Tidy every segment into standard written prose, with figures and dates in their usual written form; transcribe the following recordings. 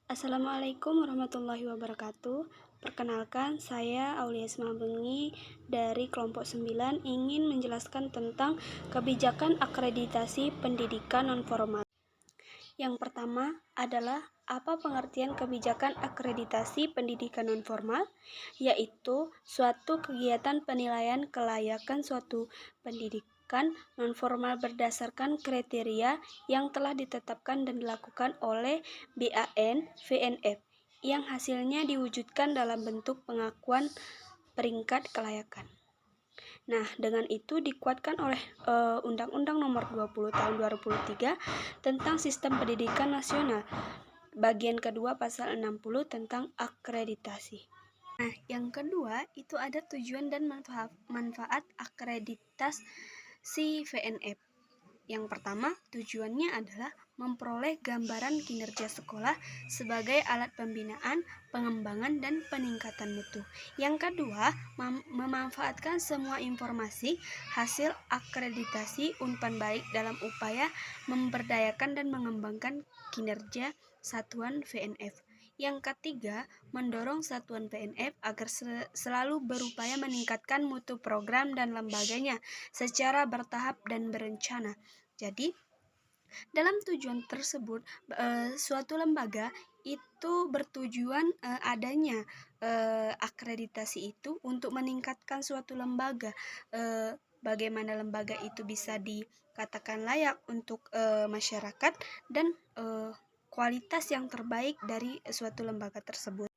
Assalamualaikum warahmatullahi wabarakatuh. Perkenalkan, saya Aulia Bengi dari kelompok 9 ingin menjelaskan tentang kebijakan akreditasi pendidikan nonformal. Yang pertama adalah apa pengertian kebijakan akreditasi pendidikan nonformal? Yaitu suatu kegiatan penilaian kelayakan suatu pendidikan nonformal berdasarkan kriteria yang telah ditetapkan dan dilakukan oleh BAN VNF yang hasilnya diwujudkan dalam bentuk pengakuan peringkat kelayakan. Nah, dengan itu dikuatkan oleh Undang-Undang Nomor 20 Tahun 2003 tentang Sistem Pendidikan Nasional. Bagian kedua pasal 60 tentang akreditasi. Nah, yang kedua itu ada tujuan dan manfaat akreditasi VNF. Yang pertama, tujuannya adalah memperoleh gambaran kinerja sekolah sebagai alat pembinaan, pengembangan, dan peningkatan mutu. Yang kedua, memanfaatkan semua informasi hasil akreditasi Unpan baik dalam upaya memberdayakan dan mengembangkan kinerja satuan VNF. Yang ketiga, mendorong satuan VNF agar selalu berupaya meningkatkan mutu program dan lembaganya secara bertahap dan berencana. Jadi, dalam tujuan tersebut, suatu lembaga itu bertujuan adanya akreditasi itu untuk meningkatkan suatu lembaga. Bagaimana lembaga itu bisa dikatakan layak untuk masyarakat dan kualitas yang terbaik dari suatu lembaga tersebut.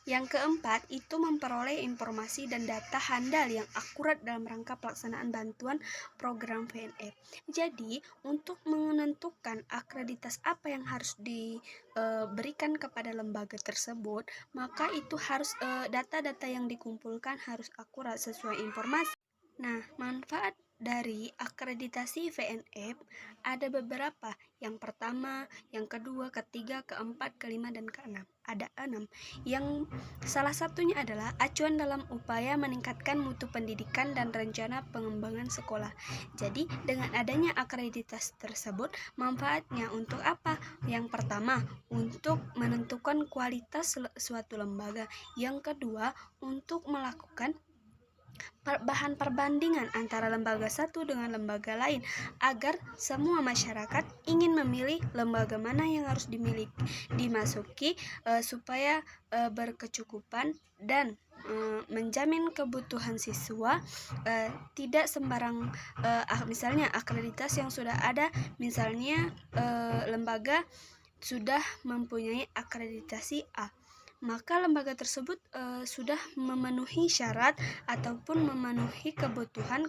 Yang keempat, itu memperoleh informasi dan data handal yang akurat dalam rangka pelaksanaan bantuan program VNF. Jadi, untuk menentukan akreditas apa yang harus diberikan kepada lembaga tersebut, maka itu harus data-data yang dikumpulkan harus akurat sesuai informasi. Nah, manfaat dari akreditasi VNF ada beberapa. Yang pertama, yang kedua, ketiga, keempat, kelima, dan keenam. Ada 6. Yang salah satunya adalah acuan dalam upaya meningkatkan mutu pendidikan dan rencana pengembangan sekolah. Jadi, dengan adanya akreditasi tersebut, manfaatnya untuk apa? Yang pertama, untuk menentukan kualitas suatu lembaga. Yang kedua, untuk melakukan bahan perbandingan antara lembaga satu dengan lembaga lain agar semua masyarakat ingin memilih lembaga mana yang harus dimasuki supaya berkecukupan dan menjamin kebutuhan siswa. Tidak sembarang misalnya akreditasi yang sudah ada, misalnya lembaga sudah mempunyai akreditasi A, maka lembaga tersebut sudah memenuhi syarat ataupun memenuhi kebutuhan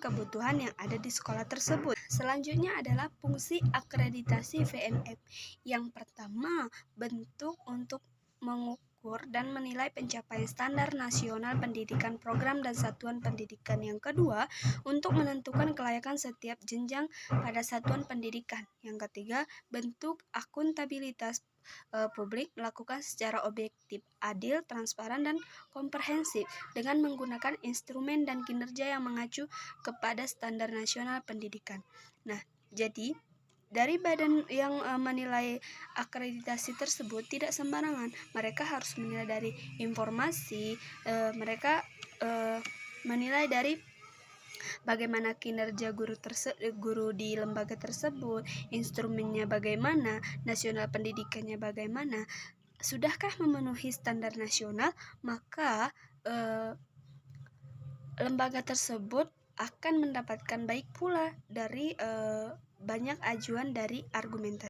yang ada di sekolah tersebut. Selanjutnya adalah fungsi akreditasi VNF. Yang pertama, bentuk untuk mengukur dan menilai pencapaian standar nasional pendidikan program dan satuan pendidikan. Yang kedua, untuk menentukan kelayakan setiap jenjang pada satuan pendidikan. Yang ketiga, bentuk akuntabilitas publik melakukan secara objektif, adil, transparan, dan komprehensif dengan menggunakan instrumen dan kinerja yang mengacu kepada standar nasional pendidikan. Nah, jadi dari badan yang menilai akreditasi tersebut tidak sembarangan. Mereka harus menilai dari informasi, mereka menilai dari bagaimana kinerja guru di lembaga tersebut, instrumennya bagaimana, nasional pendidikannya bagaimana. Sudahkah memenuhi standar nasional, maka lembaga tersebut akan mendapatkan baik pula dari banyak ajuan dari argumentasi.